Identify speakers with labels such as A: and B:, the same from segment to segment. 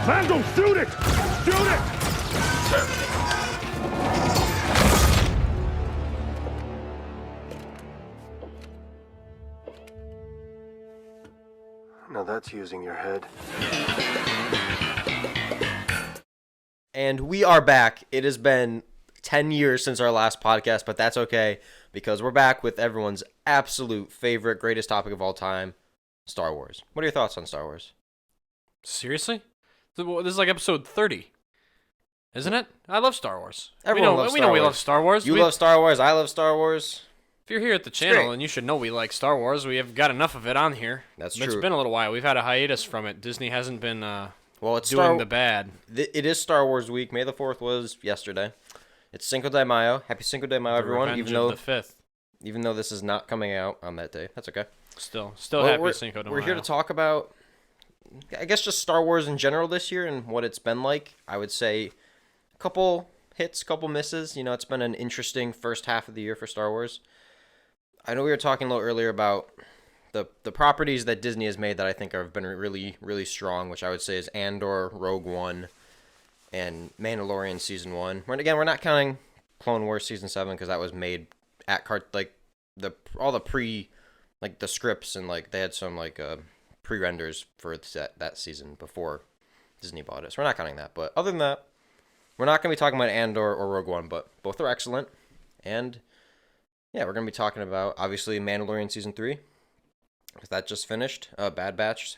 A: Mando, shoot it! Shoot it!
B: Now that's using your head.
C: And we are back. It has been 10 years since our last podcast, but that's okay because we're back with everyone's absolute favorite, greatest topic of all time, Star Wars. What are your thoughts on Star Wars?
D: Seriously? This is like episode 30, isn't it? I love Star Wars.
C: Everyone loves Star Wars.
D: We love Star Wars.
C: You love Star Wars. I love Star Wars.
D: If you're here at the channel, then you should know we like Star Wars. We have got enough of it on here.
C: That's true.
D: It's been a little while. We've had a hiatus from it. Disney hasn't been
C: it's
D: doing the bad.
C: It is Star Wars week. May the 4th was yesterday. It's Cinco de Mayo. Happy Cinco de Mayo, everyone.
D: Revenge of the 5th.
C: Even though this is not coming out on that day. That's okay.
D: Still happy Cinco de Mayo.
C: We're here to talk about, I guess, just Star Wars in general this year and what it's been like. I would say a couple hits, couple misses. You know, it's been an interesting first half of the year for Star Wars. I know we were talking a little earlier about the properties that Disney has made that I think have been really, really strong, which I would say is Andor, Rogue One, and Mandalorian Season 1. We're not counting Clone Wars Season 7 because that was made at all the the scripts and they had some pre-renders for that season before Disney bought it. So we're not counting that. But other than that, we're not going to be talking about Andor or Rogue One, but both are excellent. And yeah, we're going to be talking about, obviously, Mandalorian Season 3, because that just finished, Bad Batch.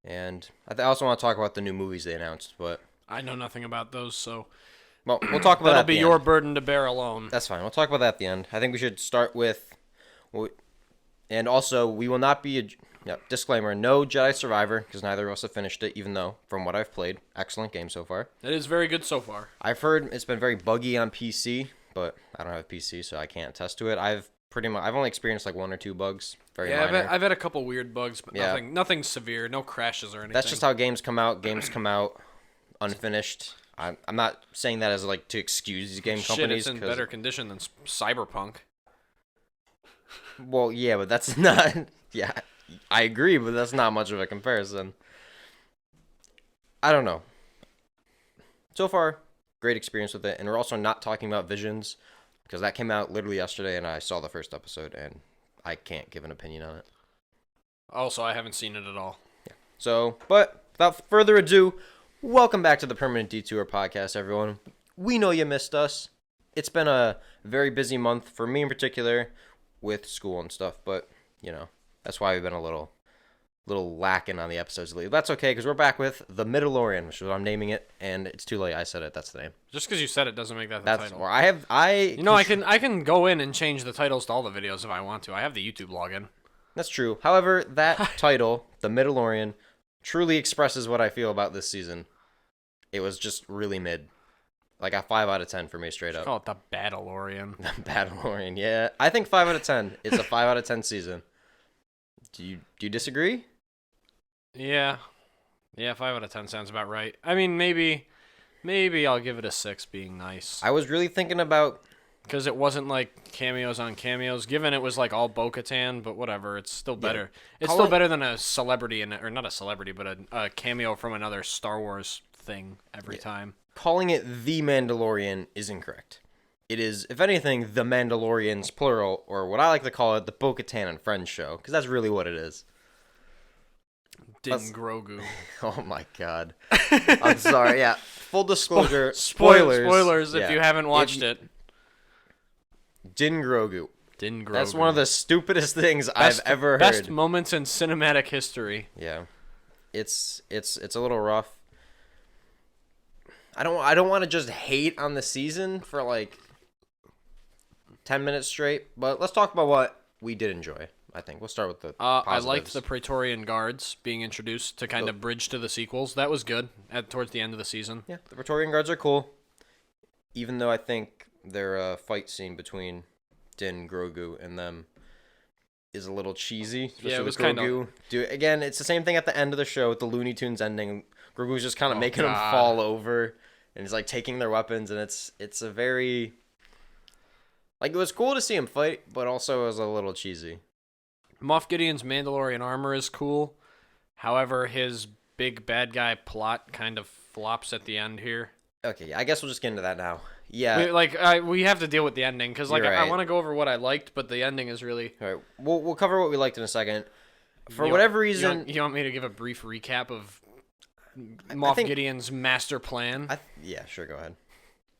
C: And I also want to talk about the new movies they announced, but
D: I know nothing about those, so
C: well, we'll talk about that.
D: That'll be your burden to bear alone.
C: That's fine. We'll talk about that at the end. I think we should start with, and also, we will not be, disclaimer, no Jedi Survivor, because neither of us have finished it, even though, from what I've played, excellent game so far.
D: It is very good so far.
C: I've heard it's been very buggy on PC, but I don't have a PC, so I can't attest to it. I've only experienced 1 or 2 bugs. Very minor.
D: I've had a couple weird bugs, but nothing severe, no crashes or anything.
C: That's just how games come out. Games come out unfinished. I'm not saying that as to excuse these game companies.
D: It's in better condition than Cyberpunk.
C: Well, yeah, but that's not. Yeah, I agree, but that's not much of a comparison. I don't know. So far, great experience with it, and we're also not talking about Visions because that came out literally yesterday, and I saw the first episode, and I can't give an opinion on it.
D: Also, I haven't seen it at all.
C: Yeah. So, but without further ado, welcome back to the Permanent Detour podcast, everyone. We know you missed us. It's been a very busy month for me in particular with school and stuff, but, that's why we've been a little lacking on the episodes lately. That's okay, because we're back with The Midalorian, which is what I'm naming it, and it's too late. I said it. That's the name.
D: Just because you said it doesn't make that the title.
C: Or I
D: can go in and change the titles to all the videos if I want to. I have the YouTube login.
C: That's true. However, that title, The Midalorian, truly expresses what I feel about this season. It was just really mid. A 5 out of 10 for me, straight up.
D: Call it the Mandalorian.
C: The Mandalorian, yeah. I think 5 out of 10. It's a 5 out of 10 season. Do you disagree?
D: Yeah. Yeah, 5 out of 10 sounds about right. I mean, maybe I'll give it a 6 being nice.
C: I was really thinking about...
D: Because it wasn't cameos on cameos. Given it was all Bo-Katan, but whatever. It's still better. Yeah. It's still better than a celebrity, or not a celebrity, but a cameo from another Star Wars thing every time.
C: Calling it The Mandalorian is incorrect. It is, if anything, The Mandalorians, plural, or what I like to call it, the Bo-Katan and Friends show, because that's really what it is.
D: Grogu.
C: Oh my god. I'm sorry, yeah. Full disclosure, spoilers
D: if you haven't watched it.
C: Din Grogu.
D: Din Grogu.
C: That's one of the stupidest things I've ever heard.
D: Best moments in cinematic history.
C: Yeah. It's a little rough. I don't want to just hate on the season for 10 minutes straight, but let's talk about what we did enjoy. I think we'll start with the positives.
D: I liked the Praetorian Guards being introduced to kind of bridge to the sequels. That was good towards the end of the season.
C: Yeah, the Praetorian Guards are cool, even though I think their fight scene between Din, Grogu, and them is a little cheesy.
D: Yeah, it was kind of...
C: Again, it's the same thing at the end of the show with the Looney Tunes ending. Grogu's just kind of making them fall over, and he's taking their weapons, and it's a very... it was cool to see him fight, but also it was a little cheesy.
D: Moff Gideon's Mandalorian armor is cool. However, his big bad guy plot kind of flops at the end here.
C: Okay, I guess we'll just get into that now. Yeah.
D: We have to deal with the ending because I
C: right.
D: want to go over what I liked, but the ending is really.
C: All right, we'll cover what we liked in a second. For whatever reason,
D: you want me to give a brief recap of Moff Gideon's master plan?
C: Yeah, sure, go ahead.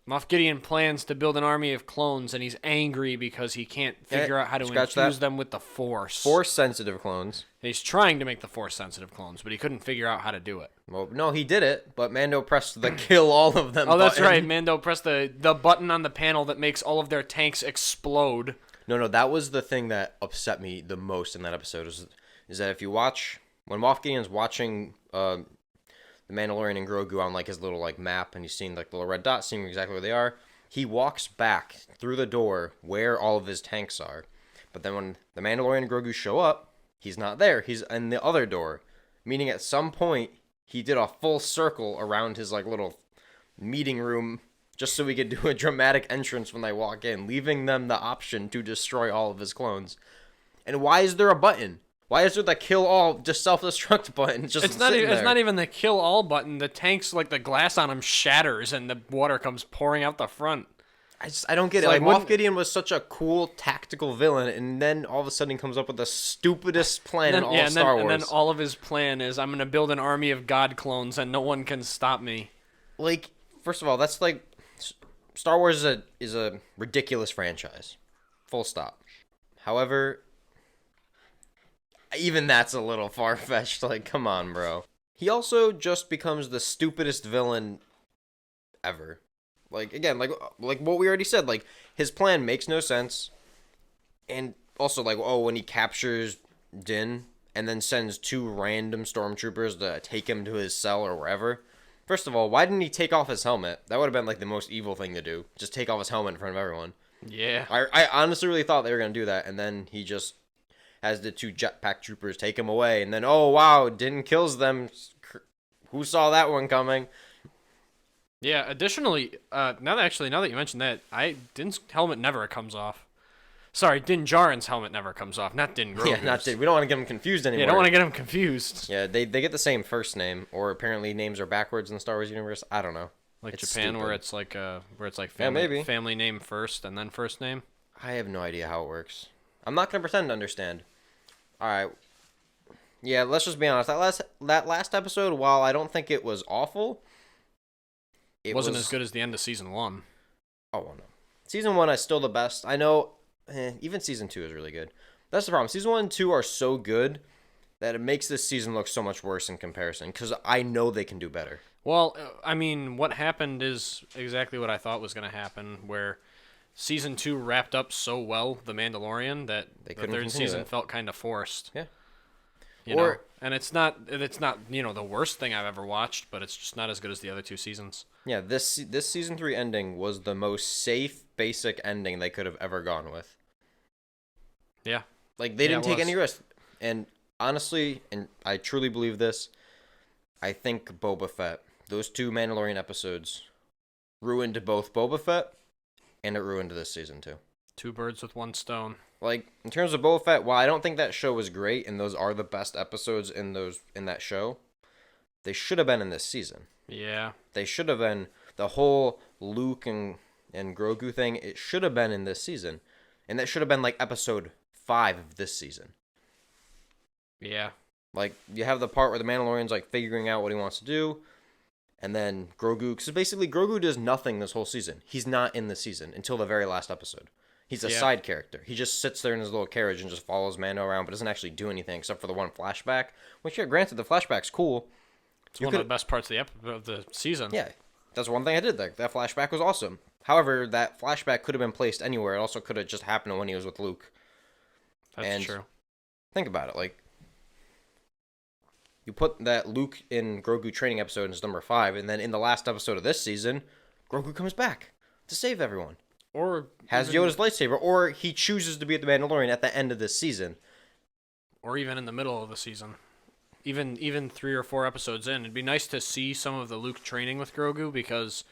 D: Moff Gideon plans to build an army of clones, and he's angry because he can't figure out how to infuse them with the Force.
C: Force-sensitive clones.
D: And he's trying to make the Force-sensitive clones, but he couldn't figure out how to do it.
C: Well, no, he did it, but Mando pressed the kill all of them
D: button. That's right.
C: button.
D: Mando pressed the button on the panel that makes all of their tanks explode.
C: No, that was the thing that upset me the most in that episode, is that if you watch, when Moff Gideon's watching the Mandalorian and Grogu on like his little like map, and he's seeing like the little red dots, seeing exactly where they are. He walks back through the door where all of his tanks are, but then when the Mandalorian and Grogu show up, he's not there. He's in the other door, meaning at some point he did a full circle around his like little meeting room just so he could do a dramatic entrance when they walk in, leaving them the option to destroy all of his clones. And why is there a button? Why is there the kill all just self-destruct button? It's not
D: even the kill all button. The tanks, like the glass on them shatters and the water comes pouring out the front.
C: I don't get it. Like Moff Gideon was such a cool tactical villain, and then all of a sudden he comes up with the stupidest plan in all Star Wars.
D: And then all of his plan is, I'm going to build an army of God clones and no one can stop me.
C: Like, first of all, that's like, Star Wars is a ridiculous franchise. Full stop. However, even that's a little far-fetched. Like, come on, bro. He also just becomes the stupidest villain ever. Like, again, like what we already said. Like, his plan makes no sense. And also, like, when he captures Din and then sends 2 random stormtroopers to take him to his cell or wherever. First of all, why didn't he take off his helmet? That would have been, like, the most evil thing to do. Just take off his helmet in front of everyone.
D: Yeah.
C: I honestly really thought they were going to do that. And then he just has the 2 jetpack troopers take him away, and then, oh, wow, Din kills them. Who saw that one coming?
D: Yeah, additionally, now that you mentioned that, Din's helmet never comes off. Sorry, Din Djarin's helmet never comes off, not Din Grogu's.
C: Yeah, not Din. We don't want to get him confused anymore.
D: Yeah, don't want to get him confused.
C: Yeah, they get the same first name, or apparently names are backwards in the Star Wars universe. I don't know.
D: Like it's Japan, stupid. where it's like family name first and then first name.
C: I have no idea how it works. I'm not gonna pretend to understand. All right. Yeah, let's just be honest. That last episode, while I don't think it was awful,
D: it wasn't as good as the end of season 1.
C: Oh no, season 1 is still the best. I know. Even season 2 is really good. That's the problem. Season 1 and 2 are so good that it makes this season look so much worse in comparison. Because I know they can do better.
D: Well, I mean, what happened is exactly what I thought was going to happen, where season 2 wrapped up so well, The Mandalorian, that the third season felt kind of forced.
C: Yeah.
D: And it's not the worst thing I've ever watched, but it's just not as good as the other 2 seasons.
C: Yeah, this season 3 ending was the most safe, basic ending they could have ever gone with.
D: Yeah.
C: Like, they didn't take any risk. And honestly, and I truly believe this, I think Boba Fett, those 2 Mandalorian episodes, ruined both Boba Fett, and it ruined this season too.
D: 2 birds with 1 stone.
C: Like, in terms of Boba Fett, while I don't think that show was great, and those are the best episodes in that show, they should have been in this season.
D: Yeah.
C: They should have been, the whole Luke and Grogu thing, it should have been in this season. And that should have been, like, episode 5 of this season.
D: Yeah.
C: Like, you have the part where the Mandalorian's, like, figuring out what he wants to do, and then Grogu, because basically Grogu does nothing this whole season. He's not in the season until the very last episode. He's a side character. He just sits there in his little carriage and just follows Mando around, but doesn't actually do anything except for the one flashback. Which, yeah, granted, the flashback's cool.
D: It's one of the best parts of the season.
C: Yeah, that's one thing I did there. That flashback was awesome. However, that flashback could have been placed anywhere. It also could have just happened when he was with Luke.
D: That's true.
C: Think about it. Like, you put that Luke in Grogu training episode as number 5, and then in the last episode of this season, Grogu comes back to save everyone.
D: Or
C: has Yoda's lightsaber, or he chooses to be at the Mandalorian at the end of this season.
D: Or even in the middle of the season. Even 3 or 4 episodes in. It'd be nice to see some of the Luke training with Grogu, because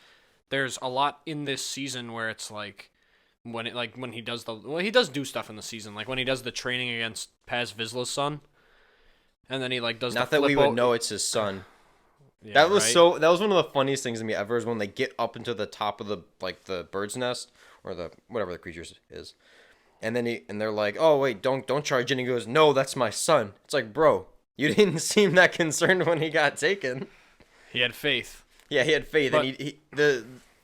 D: there's a lot in this season where it's like when he does he does do stuff in the season, like when he does the training against Paz Vizsla's son. And then he like does
C: not that we would know it's his son.
D: Yeah,
C: That was
D: right?
C: that was one of the funniest things to me ever is when they get up into the top of the bird's nest or the whatever the creature is. And then they're like, "Oh, wait, don't charge." And he goes, "No, that's my son." It's like, "Bro, you didn't seem that concerned when he got taken."
D: He had faith.
C: Yeah, he had faith,
D: But-
C: and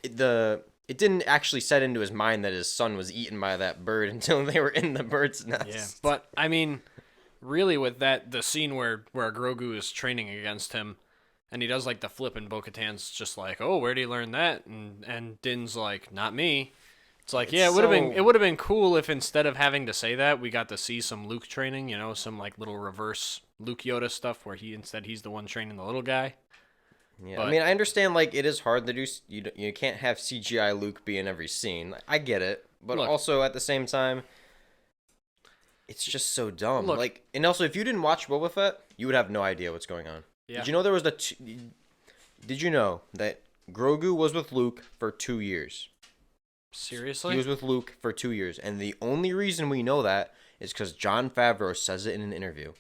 C: the it didn't actually set into his mind that his son was eaten by that bird until they were in the bird's nest.
D: Yeah, but I mean, really, with the scene where Grogu is training against him, and he does like the flip, and Bo-Katan's just like, "Oh, where'd he learn that?" And Din's like, "Not me." It's like, yeah, it would have been cool if instead of having to say that, we got to see some Luke training, you know, some like little reverse Luke Yoda stuff where he's the one training the little guy.
C: Yeah,
D: But-
C: I mean, I understand like it is hard to do. You can't have CGI Luke be in every scene. I get it, but
D: Look.
C: also at the same time, it's just so dumb.
D: Look.
C: Like, and also if you didn't watch Boba Fett, you would have no idea what's going on.
D: Yeah.
C: Did you know there was Did you know that Grogu was with Luke for 2 years?
D: Seriously?
C: He was with Luke for 2 years, and the only reason we know that is because Jon Favreau says it in an interview.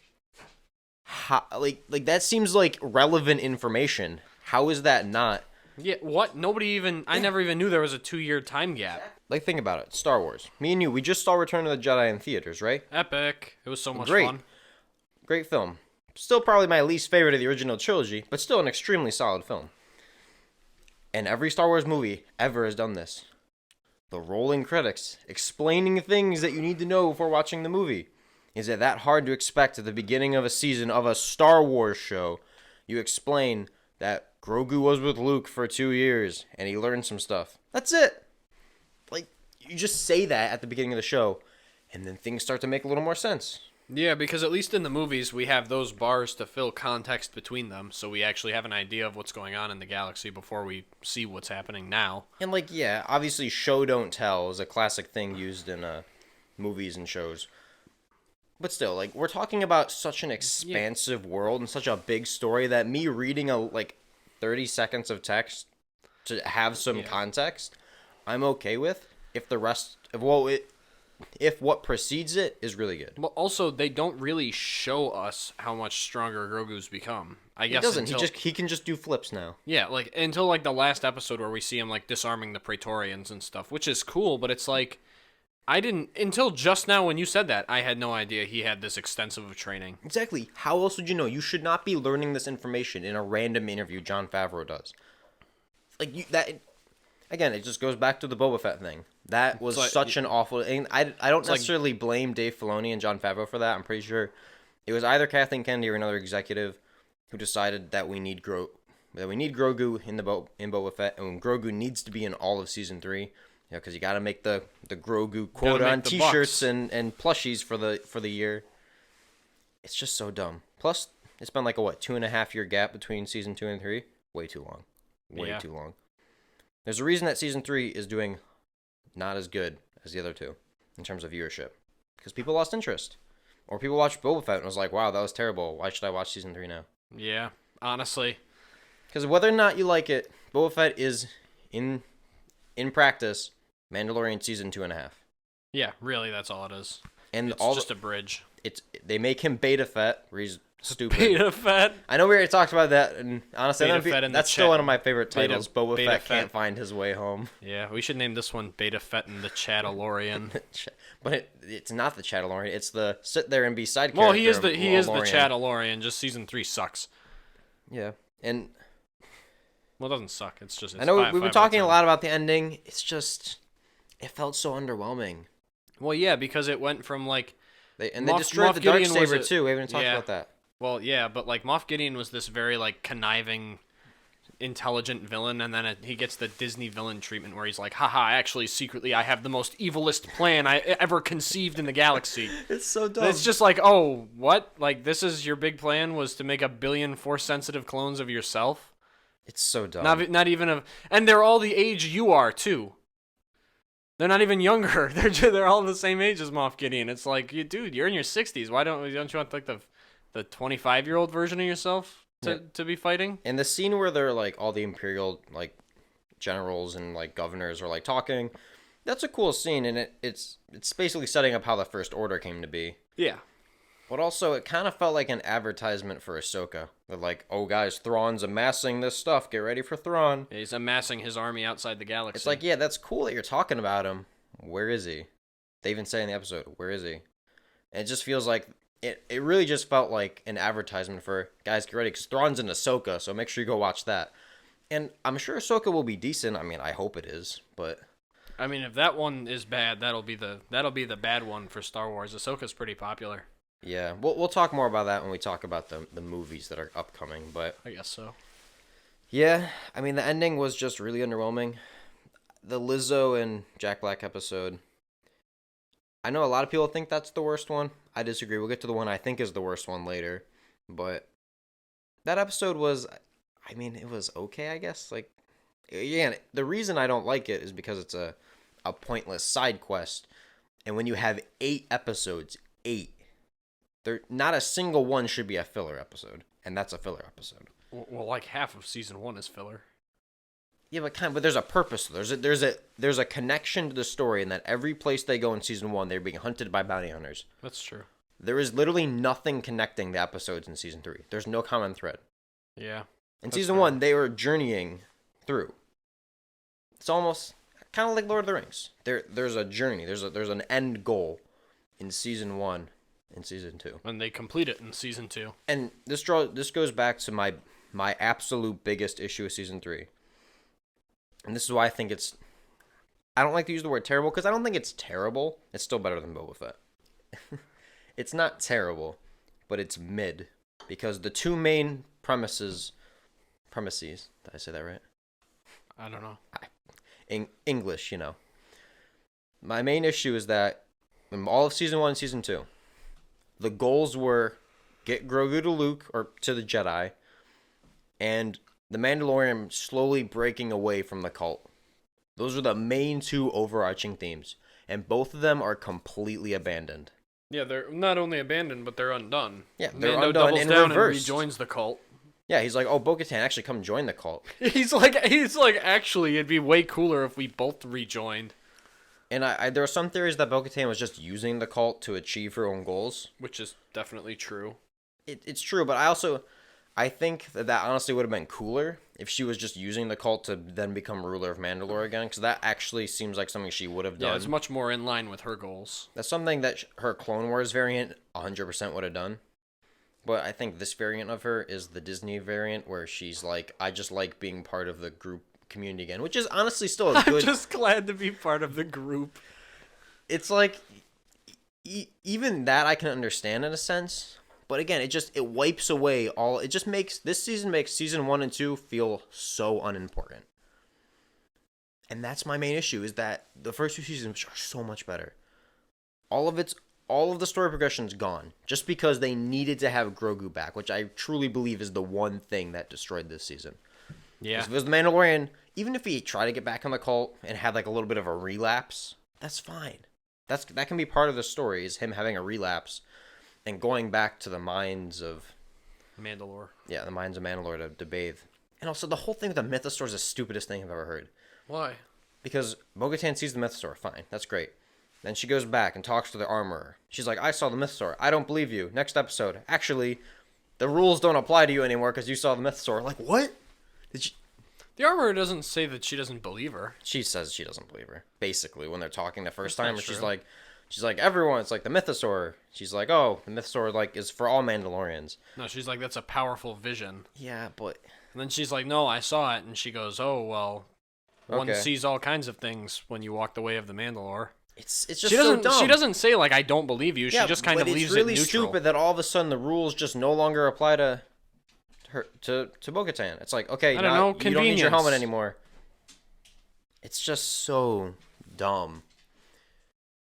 C: Like that seems like relevant information. How is that not?
D: Yeah, what? I never even knew there was a 2-year time gap.
C: Like, think about it. Star Wars. Me and you, we just saw Return of the Jedi in theaters, right?
D: Epic. It was so much
C: Great.
D: fun.
C: Great film. Still probably my least favorite of the original trilogy, but still an extremely solid film. And every Star Wars movie ever has done this. The rolling credits, explaining things that you need to know before watching the movie. Is it that hard to expect at the beginning of a season of a Star Wars show? You explain that Grogu was with Luke for 2 years and he learned some stuff. That's it. Like, you just say that at the beginning of the show, and then things start to make a little more sense.
D: Yeah, because at least in the movies, we have those bars to fill context between them, so we actually have an idea of what's going on in the galaxy before we see what's happening now.
C: And, like, yeah, obviously show don't tell is a classic thing used in movies and shows. But still, like, we're talking about such an expansive world and such a big story that me reading 30 seconds of text to have some context, I'm okay with if the rest of if what precedes it is really good.
D: Well, also, they don't really show us how much stronger Grogu's become. I guess
C: He doesn't.
D: until,
C: He can just do flips now.
D: yeah, like until like the last episode where we see him like disarming the Praetorians and stuff, which is cool. But it's like I didn't until just now when you said that I had no idea he had this extensive of training.
C: Exactly. How else would you know? You should not be learning this information in a random interview Jon Favreau does. Again, it just goes back to the Boba Fett thing. That was such an awful thing. I don't necessarily blame Dave Filoni and Jon Favreau for that. I'm pretty sure it was either Kathleen Kennedy or another executive who decided that we need Grogu in Boba Fett, and Grogu needs to be in all of season 3. Because you got to make the Grogu quota on T-shirts and plushies for the year. It's just so dumb. Plus, it's been like a 2.5 year gap between season 2 and 3. Way too long. Way too long. There's a reason that season 3 is doing not as good as the other two in terms of viewership. Because people lost interest. Or people watched Boba Fett and was like, wow, that was terrible. Why should I watch season 3 now?
D: Yeah, honestly.
C: Because whether or not you like it, Boba Fett is, in practice, Mandalorian season 2.5.
D: Yeah, really, that's all it is.
C: And
D: It's just a bridge.
C: They make him Beta Fett, where he's stupid.
D: Beta Fett.
C: I know we already talked about that, and honestly, that's still one of my favorite titles. Boba Fett can't find his way home.
D: Yeah, we should name this one Beta Fett and the Chattalorian.
C: But it's not the Chattalorian. It's the sit there and be side character.
D: Well, he is the
C: Mandalorian.
D: Chattalorian. Just season 3 sucks.
C: Yeah, and
D: well, it doesn't suck. It's just. It's
C: I know we've been talking a
D: 10.
C: lot about the ending. It's just it felt so underwhelming.
D: Well, yeah, because it went from like
C: They destroyed the
D: Gideon was
C: Darksaber too. We haven't talked
D: yeah.
C: about that.
D: Well, yeah, but like Moff Gideon was this very like conniving, intelligent villain, and then he gets the Disney villain treatment where he's like, haha, actually, secretly, I have the most evilest plan I ever conceived in the galaxy.
C: It's so dumb.
D: And it's just like, oh, what? Like, this is your big plan was to make 1 billion Force-sensitive clones of yourself?
C: It's so dumb.
D: Not even of... And they're all the age you are, too. They're not even younger. They're all the same age as Moff Gideon. It's like, dude, you're in your 60s. Why don't you want, like, the 25-year-old version of yourself to be fighting?
C: And the scene where they're like all the Imperial like generals and like governors are like talking, that's a cool scene, and it's basically setting up how the First Order came to be.
D: Yeah.
C: But also, it kind of felt like an advertisement for Ahsoka. They're like, oh, guys, Thrawn's amassing this stuff. Get ready for Thrawn.
D: Yeah, he's amassing his army outside the galaxy.
C: It's like, yeah, that's cool that you're talking about him. Where is he? They even say in the episode, where is he? And it just feels like, it really just felt like an advertisement for, guys, get ready, because Thrawn's in Ahsoka, so make sure you go watch that. And I'm sure Ahsoka will be decent. I mean, I hope it is, but...
D: I mean, if that one is bad, that'll be the bad one for Star Wars. Ahsoka's pretty popular.
C: Yeah, we'll talk more about that when we talk about the movies that are upcoming, but...
D: I guess so.
C: Yeah, I mean, the ending was just really underwhelming. The Lizzo and Jack Black episode, I know a lot of people think that's the worst one. I disagree. We'll get to the one I think is the worst one later, but that episode was, I mean, it was okay, I guess. Like, again, the reason I don't like it is because it's a pointless side quest, and when you have 8 episodes, 8, not a single one should be a filler episode, and that's a filler episode.
D: Well, like half of season 1 is filler.
C: Yeah, but there's a purpose. There's a connection to the story, in that every place they go in season 1, they're being hunted by bounty hunters.
D: That's true.
C: There is literally nothing connecting the episodes in season 3. There's no common thread.
D: Yeah.
C: In season 1, they were journeying through. It's almost kind of like Lord of the Rings. There's a journey. There's an end goal in season 1 and season 2.
D: And they complete it in season 2.
C: And this goes back to my absolute biggest issue with season 3. And this is why I think it's... I don't like to use the word terrible, because I don't think it's terrible. It's still better than Boba Fett. It's not terrible, but it's mid. Because the two main premises... Did I say that right?
D: I don't know.
C: In English, you know. My main issue is that in all of season 1 and season 2, the goals were get Grogu to Luke, or to the Jedi, and the Mandalorian slowly breaking away from the cult. Those are the main 2 overarching themes, and both of them are completely abandoned.
D: Yeah, they're not only abandoned, but they're undone.
C: Yeah, they're
D: Mando
C: undone
D: doubles
C: and
D: down
C: reversed.
D: And rejoins the cult.
C: Yeah, he's like, oh, Bo-Katan, actually come join the cult.
D: He's like, actually, it'd be way cooler if we both rejoined.
C: And there are some theories that Bo-Katan was just using the cult to achieve her own goals.
D: Which is definitely true.
C: It's true, but I think that honestly would have been cooler if she was just using the cult to then become ruler of Mandalore again, because that actually seems like something she would have done.
D: Yeah, it's much more in line with her goals.
C: That's something that her Clone Wars variant 100% would have done. But I think this variant of her is the Disney variant, where she's like, I just like being part of the group community again, which is honestly still a good...
D: I'm just glad to be part of the group.
C: It's like, even that I can understand in a sense, but again, it wipes away all... It just makes... This season makes season 1 and 2 feel so unimportant. And that's my main issue, is that the first 2 seasons are so much better. All of the story progression's gone, just because they needed to have Grogu back, which I truly believe is the one thing that destroyed this season.
D: Yeah.
C: If it was the Mandalorian, even if he tried to get back on the cult and had like a little bit of a relapse, that's fine. That can be part of the story, is him having a relapse and going back to the mines of
D: Mandalore.
C: Yeah, the mines of Mandalore to bathe. And also, the whole thing with the Mythosaur is the stupidest thing I've ever heard.
D: Why?
C: Because Bo-Katan sees the Mythosaur, fine, that's great. Then she goes back and talks to the armorer. She's like, I saw the Mythosaur. I don't believe you. Next episode. Actually, the rules don't apply to you anymore because you saw the Mythosaur. Like, what?
D: The armorer doesn't say that she doesn't believe her.
C: She says she doesn't believe her. Basically, when they're talking the first
D: That's
C: time,
D: not
C: she's like, everyone, it's like the Mythosaur. She's like, oh, the Mythosaur, like, is for all Mandalorians.
D: No, she's like, that's a powerful vision.
C: Yeah, but...
D: And then she's like, no, I saw it. And she goes, oh, well, one sees all kinds of things when you walk the way of the Mandalore.
C: It's just so dumb.
D: She doesn't say, like, I don't believe you. She just kind of leaves it neutral.
C: It's really stupid that all of a sudden the rules just no longer apply to her, to Bo-Katan. It's like, okay,
D: I don't know,
C: you don't need your helmet anymore. It's just so dumb.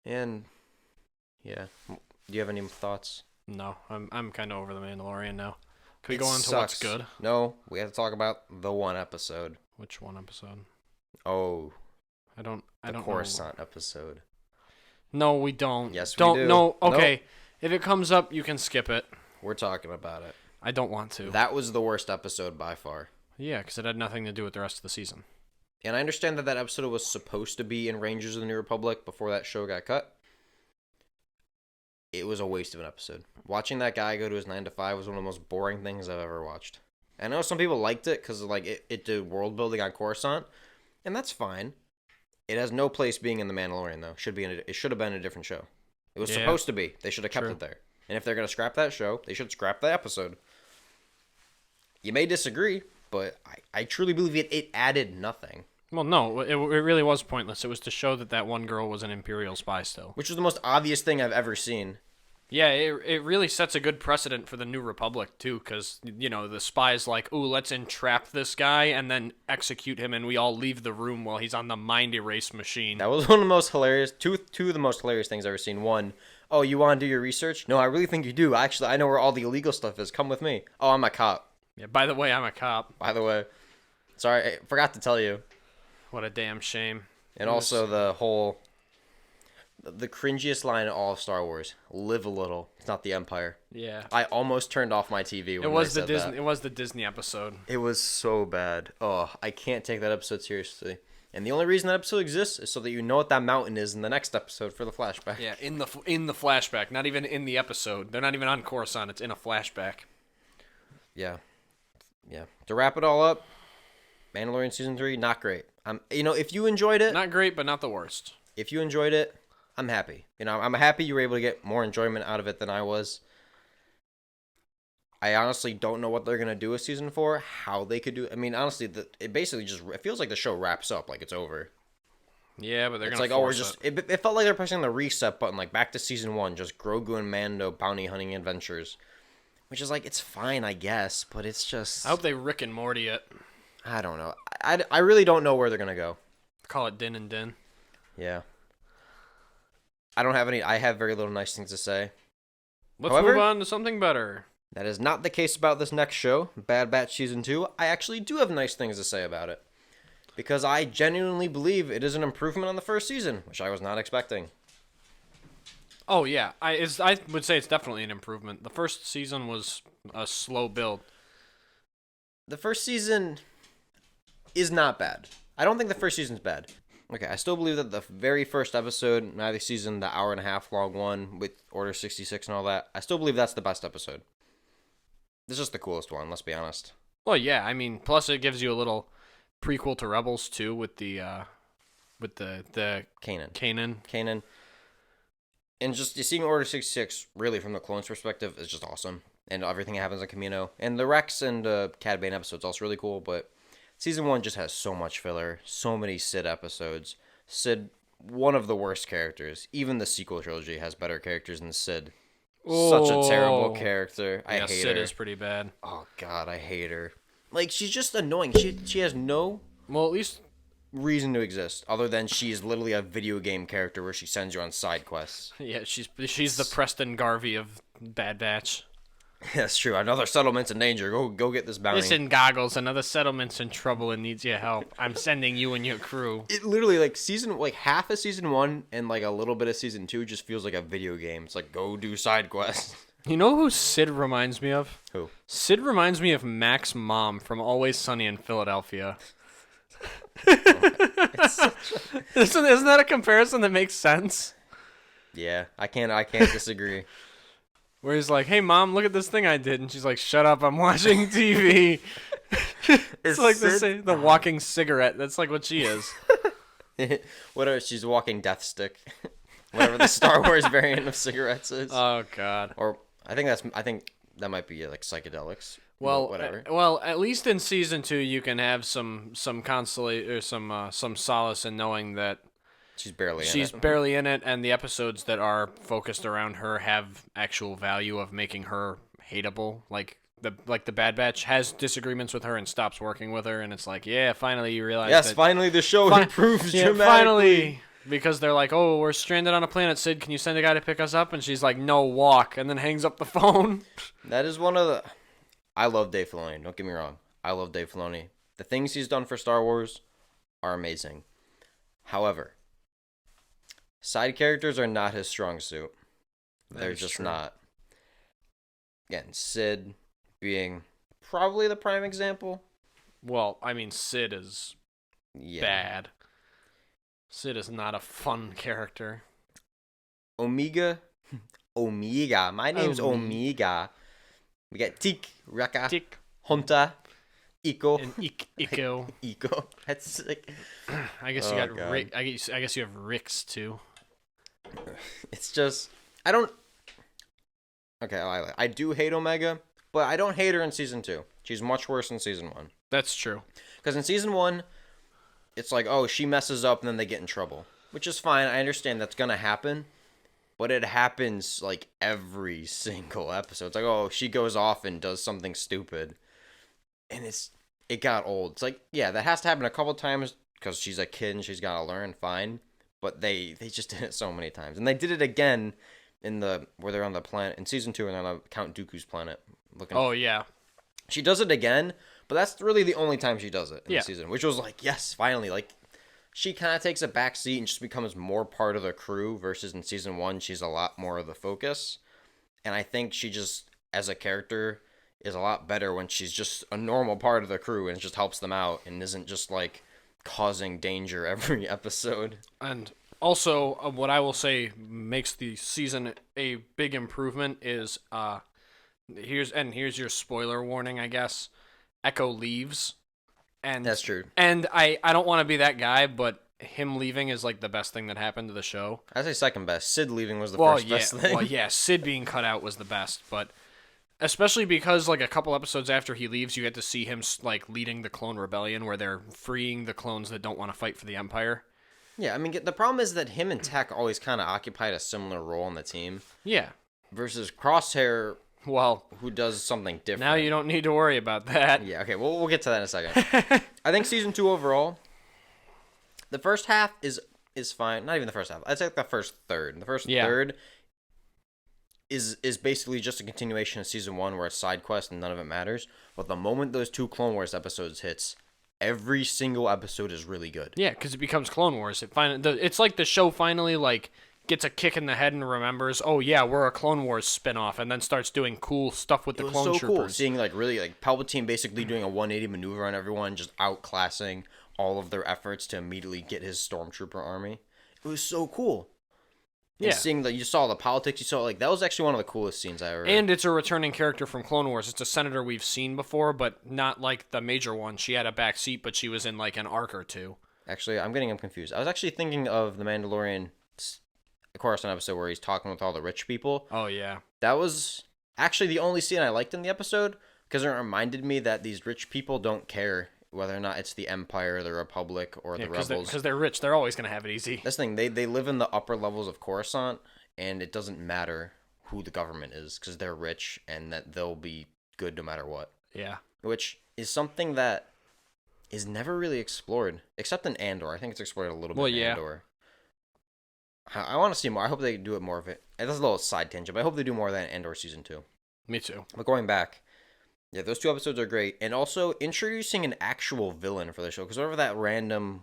C: And, yeah. Do you have any thoughts?
D: No, I'm kind of over the Mandalorian now. Can we go on to what's good?
C: No, we have to talk about the one episode.
D: Which one episode?
C: Oh.
D: I don't know.
C: Coruscant episode.
D: No, we don't.
C: Yes, we do.
D: No, okay.
C: Nope.
D: If it comes up, you can skip it.
C: We're talking about it.
D: I don't want to.
C: That was the worst episode by far.
D: Yeah, because it had nothing to do with the rest of the season.
C: And I understand that episode was supposed to be in Rangers of the New Republic before that show got cut. it was a waste of an episode. Watching that guy go to his 9 to 5 was one of the most boring things I've ever watched. I know some people liked it because like it did world building on Coruscant, and that's fine. It has no place being in the Mandalorian though. It should have been a different show. It was supposed to be. They should have kept it there. And if they're gonna scrap that show, they should scrap the episode. You may disagree, but I truly believe it added nothing.
D: Well, no, it really was pointless. It was to show that one girl was an Imperial spy still.
C: Which was the most obvious thing I've ever seen.
D: Yeah, it really sets a good precedent for the New Republic, too, because, the spy's like, ooh, let's entrap this guy and then execute him, and we all leave the room while he's on the mind erase machine.
C: That was one of the most hilarious, two of the most hilarious things I've ever seen. One, oh, you want to do your research? No, I really think you do. Actually, I know where all the illegal stuff is. Come with me. Oh, I'm a cop.
D: Yeah, by the way, I'm a cop.
C: By the way. Sorry, I forgot to tell you.
D: What a damn shame.
C: And also the cringiest line in all of Star Wars: "Live a little. It's not the Empire."
D: Yeah.
C: I almost turned off my TV when
D: it was
C: they
D: the
C: said
D: Disney.
C: that.
D: It was the Disney episode.
C: It was so bad. Oh, I can't take that episode seriously. And the only reason that episode exists is so that you know what that mountain is in the next episode for the flashback.
D: Yeah, in the flashback, not even in the episode. They're not even on Coruscant. It's in a flashback.
C: Yeah. To wrap it all up, Mandalorian season 3, not great. If you enjoyed it,
D: Not great, but not the worst.
C: if you enjoyed it, I'm happy. I'm happy you were able to get more enjoyment out of it than I was. I honestly don't know what they're gonna do with season 4. How they could do it. I mean, honestly, it basically it feels like the show wraps up, like it's over.
D: Yeah, but they're
C: It's
D: gonna
C: like, oh, we're
D: force
C: just.
D: it.
C: It felt like they're pressing the reset button, like back to season 1, just Grogu and Mando bounty hunting adventures, which is like, it's fine, I guess, but it's just.
D: I hope they Rick and Morty it.
C: I don't know. I really don't know where they're gonna go.
D: Call it Din and Din.
C: Yeah. I have very little nice things to say.
D: Let's
C: However,
D: move on to something better.
C: That is not the case about this next show, Bad Batch Season 2. I actually do have nice things to say about it. Because I genuinely believe it is an improvement on the first season, which I was not expecting.
D: Oh, yeah. I would say it's definitely an improvement. The first season was a slow build.
C: The first season is not bad. I don't think the first season's bad. Okay, I still believe that the very first episode, neither season, the hour-and-a-half long one with Order 66 and all that, I still believe that's the best episode. This is the coolest one, let's be honest.
D: Well, yeah. I mean, plus it gives you a little prequel to Rebels too, with the Kanan. And just seeing Order 66 really from the clones' perspective is just awesome, and everything that happens on Camino, and the Rex and Cad Bane episode's also really cool. But season 1 just has so much filler, so many Sid episodes. Sid, one of the worst characters. Even the sequel trilogy has better characters than Sid. Such a terrible character. I hate her. Sid is pretty bad.
C: Oh God, I hate her. Like, she's just annoying. She has no
D: Well, at least
C: reason to exist other than she's literally a video game character where she sends you on side quests.
D: yeah, she's the Preston Garvey of Bad Batch.
C: That's true. Another settlement's in danger. Go get this bounty.
D: Listen, Goggles, another settlement's in trouble and needs your help. I'm sending you and your crew.
C: It literally, half of season 1 and like a little bit of season 2 just feels like a video game. It's like, go do side quests.
D: You know who Sid reminds me of?
C: Who?
D: Sid reminds me of Mac's mom from Always Sunny in Philadelphia. Isn't that a comparison that makes sense?
C: Yeah, I can't disagree.
D: Where he's like, "Hey, mom, look at this thing I did," and she's like, "Shut up, I'm watching TV." It's like the walking cigarette. That's like what she is.
C: Whatever, she's a walking death stick. Whatever the Star Wars variant of cigarettes is.
D: Oh God.
C: Or I think that might be like psychedelics.
D: Well,
C: whatever.
D: Well, at least in season 2, you can have some consolation or some solace in knowing that
C: she's barely
D: in it, and the episodes that are focused around her have actual value of making her hateable. Like the Bad Batch has disagreements with her and stops working with her, and it's like, yeah, finally you realize.
C: Yes,
D: that
C: finally the show improves dramatically.
D: Finally. Because they're like, oh, we're stranded on a planet, Sid, can you send a guy to pick us up? And she's like, no, walk, and then hangs up the phone.
C: That is one of the... I love Dave Filoni, don't get me wrong. I love Dave Filoni. The things he's done for Star Wars are amazing. However, side characters are not his strong suit. They're just true. Not. Again, Sid being probably the prime example.
D: Well, I mean, Sid is bad. Sid is not a fun character.
C: Omega Omega. My name's Omega. We got Tik, Raka,
D: Tik,
C: Honta, Iko,
D: and Iko.
C: Iko. That's like.
D: I guess you got Rick. I guess you have Ricks too.
C: It's just I don't. Okay, I do hate Omega, but I don't hate her in season 2. She's much worse in season 1.
D: That's true.
C: Because in season 1, it's like, oh, she messes up and then they get in trouble, which is fine. I understand that's gonna happen, but it happens like every single episode. It's like, oh, she goes off and does something stupid, and it got old. It's like, yeah, that has to happen a couple times because she's a kid and she's gotta learn. Fine, but they just did it so many times, and they did it again where they're on the planet in season 2 and they're on Count Dooku's planet.
D: Oh yeah,
C: she does it again, but that's really the only time she does it in
D: the
C: season, which was like, yes, finally, like. She kind of takes a back seat and just becomes more part of the crew versus in season 1, she's a lot more of the focus. And I think she just, as a character, is a lot better when she's just a normal part of the crew and just helps them out and isn't just like causing danger every episode.
D: And also, what I will say makes the season a big improvement is here's your spoiler warning, I guess. Echo leaves. And
C: that's true.
D: And I don't want to be that guy, but him leaving is like the best thing that happened to the show.
C: I'd say second best. Sid leaving was the first best thing.
D: Well, yeah, Sid being cut out was the best, but especially because like a couple episodes after he leaves, you get to see him like leading the clone rebellion where they're freeing the clones that don't want to fight for the Empire.
C: Yeah, I mean, the problem is that him and Tech always kind of occupied a similar role on the team.
D: Yeah.
C: Versus Crosshair,
D: well,
C: who does something different.
D: Now you don't need to worry about that.
C: Yeah, okay, we'll get to that in a second. I think season 2 overall, the first half is fine. Not even the first half. I'd say like the first third. The first third is basically just a continuation of season 1 where it's side quest and none of it matters. But the moment those 2 Clone Wars episodes hits, every single episode is really good.
D: Yeah, because it becomes Clone Wars. It's like the show finally like gets a kick in the head and remembers, oh yeah, we're a Clone Wars spinoff, and then starts doing cool stuff with the clone troopers. It was so cool
C: seeing like really like Palpatine basically doing a 180 maneuver on everyone, just outclassing all of their efforts to immediately get his stormtrooper army. It was so cool. And seeing that you saw the politics, you saw like that was actually one of the coolest scenes I ever.
D: And it's a returning character from Clone Wars. It's a senator we've seen before, but not like the major one. She had a back seat, but she was in like an arc or 2.
C: Actually, I'm getting confused. I was actually thinking of the Mandalorian Coruscant episode where he's talking with all the rich people.
D: Oh yeah,
C: that was actually the only scene I liked in the episode because it reminded me that these rich people don't care whether or not it's the Empire, the Republic, or the Rebels.
D: Because they're rich, they're always gonna have it easy.
C: This thing, they live in the upper levels of Coruscant, and it doesn't matter who the government is because they're rich and that they'll be good no matter what.
D: Yeah,
C: which is something that is never really explored except in Andor. I think it's explored a little bit in Andor. I want to see more. I hope they do it more of it. That's a little side tangent, but I hope they do more of that in Andor season 2.
D: Me too.
C: But going back, yeah, those 2 episodes are great, and also introducing an actual villain for the show. Because whatever that random,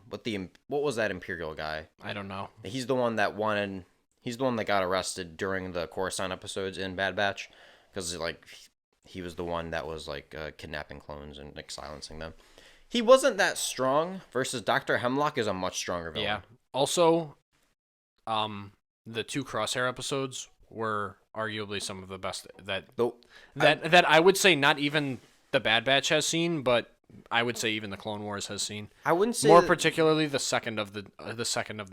C: what was that Imperial guy?
D: I don't know.
C: He's the one that wanted. He's the one that got arrested during the Coruscant episodes in Bad Batch, because like he was the one that was like kidnapping clones and like silencing them. He wasn't that strong. Versus Dr. Hemlock is a much stronger villain.
D: Yeah. Also. The 2 Crosshair episodes were arguably some of the best that I would say not even the Bad Batch has seen, but I would say even the Clone Wars has seen.
C: I wouldn't say
D: more particularly the second of the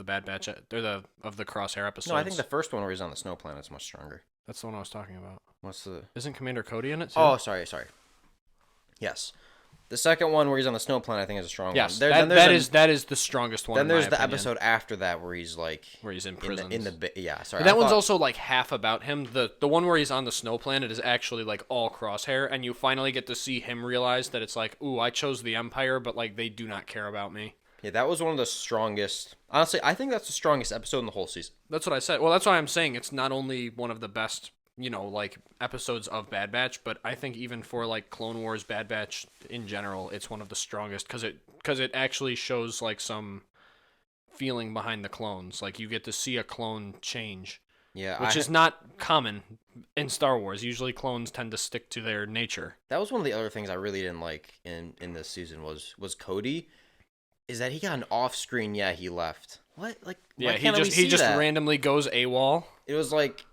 D: Bad Batch or of the Crosshair episodes.
C: No, I think the first one where he's on the snow planet is much stronger.
D: That's the one I was talking about.
C: Isn't
D: Commander Cody in it too?
C: Oh, sorry. Yes. The second one where he's on the snow planet, I think, is a strong one.
D: Yes, that is the strongest one.
C: Then there's the episode after that where he's like
D: in prison.
C: That
D: one's also like half about him. The one where he's on the snow planet is actually like all Crosshair, and you finally get to see him realize that it's like, ooh, I chose the Empire, but like they do not care about me.
C: Yeah, that was one of the strongest. Honestly, I think that's the strongest episode in the whole season.
D: That's what I said. Well, that's why I'm saying it's not only one of the best, like episodes of Bad Batch, but I think even for like Clone Wars, Bad Batch in general, it's one of the strongest because it actually shows like some feeling behind the clones. Like you get to see a clone change.
C: Yeah,
D: which is not common in Star Wars. Usually clones tend to stick to their nature.
C: That was one of the other things I really didn't like in this season was Cody. Is that he got an off-screen? Yeah, he left. What? Like,
D: yeah, he just randomly goes AWOL.
C: It was like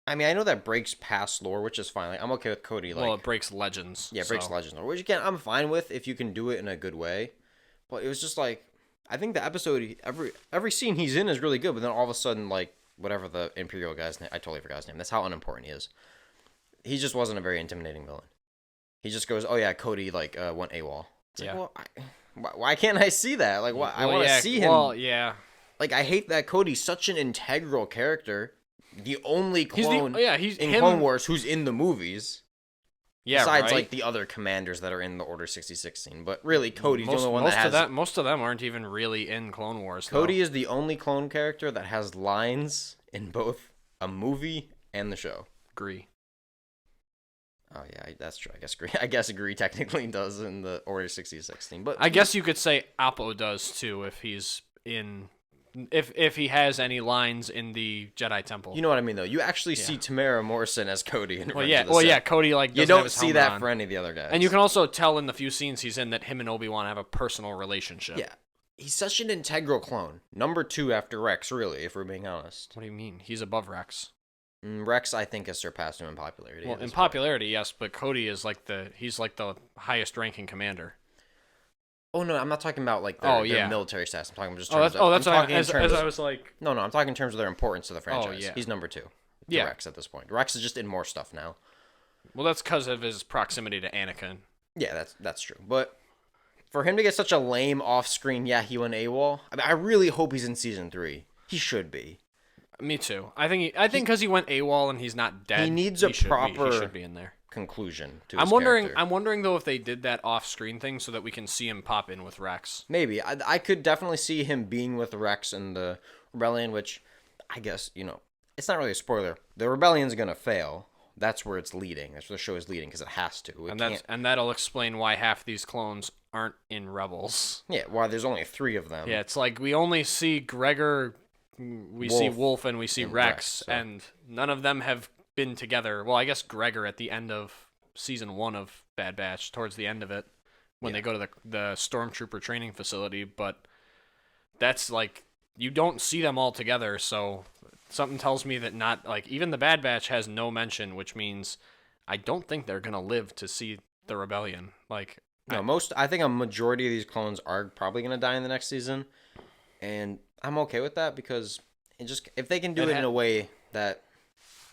C: I mean, I know that breaks past lore, which is fine. Like, I'm okay with Cody. Like,
D: Well, it breaks legends.
C: yeah, it breaks
D: so.
C: legend lore, which again I'm fine with if you can do it in a good way. But it was just like I think the episode every scene he's in is really good, but then all of a sudden like whatever the Imperial guy's name, I totally forgot his name. That's how unimportant he is. He just wasn't a very intimidating villain. He just goes, "Oh yeah, Cody like went AWOL." It's
D: Yeah.
C: like, well, why can't I see that? Like, why I want to see him.
D: Well, yeah.
C: Like, I hate that Cody's such an integral character. The only clone
D: He's
C: in
D: him.
C: Clone Wars who's in the movies.
D: Yeah,
C: Besides,
D: right?
C: like, the other commanders that are in the Order 6016. But really, Cody's the only one that has...
D: Most of them aren't even really in Clone Wars, though.
C: Cody is the only clone character that has lines in both a movie and the show.
D: Agree.
C: Oh, yeah, that's true. I guess agree technically does in the Order 6016. But
D: I guess you could say Appo does, too, if he's in... If he has any lines in the Jedi Temple.
C: You know what I mean, though. You actually see Tamara Morrison as Cody in Revenge of the Sith.
D: Cody, like,
C: You
D: doesn't have
C: don't
D: his
C: see
D: helmet
C: that
D: on.
C: for any of the other guys.
D: And you can also tell in the few scenes he's in that him and Obi-Wan have a personal relationship.
C: Yeah. He's such an integral clone. Number 2 after Rex, really, if we're being honest.
D: What do you mean? He's above Rex.
C: Rex, I think, has surpassed him in popularity.
D: Well, in popularity, yes, but Cody is like the highest ranking commander.
C: Oh, no, I'm not talking about, like, their military stats. I'm talking just terms
D: that's what I was like...
C: No, I'm talking in terms of their importance to the franchise.
D: yeah.
C: He's number 2 to
D: Yeah.
C: Rex at this point. Rex is just in more stuff now.
D: Well, that's because of his proximity to Anakin.
C: Yeah, that's true. But for him to get such a lame off-screen, yeah, he went AWOL, I mean, I really hope he's in Season 3. He should be.
D: Me too. I think because he went AWOL and he's not dead,
C: He needs a proper
D: he should be in there.
C: conclusion to
D: I'm
C: his
D: wondering.
C: character.
D: I'm wondering though if they did that off-screen thing so that we can see him pop in with Rex.
C: Maybe. I could definitely see him being with Rex in the Rebellion, which I guess, it's not really a spoiler. The Rebellion's going to fail. That's where it's leading. That's where the show is leading because it has to.
D: And that'll explain why half these clones aren't in Rebels.
C: Yeah, why there's only 3 of them.
D: Yeah, it's like we only see Gregor, we see Wolf, and we see
C: and
D: Rex,
C: Rex, so.
D: and none of them have been together. Well, I guess Gregor at the end of Season 1 of Bad Batch, towards the end of it, when they go to the Stormtrooper training facility, but that's like, you don't see them all together, so something tells me that not, like, even the Bad Batch has no mention, which means I don't think they're going to live to see the Rebellion. Like,
C: No, I think a majority of these clones are probably going to die in the next season, and I'm okay with that because if they can do it in a way that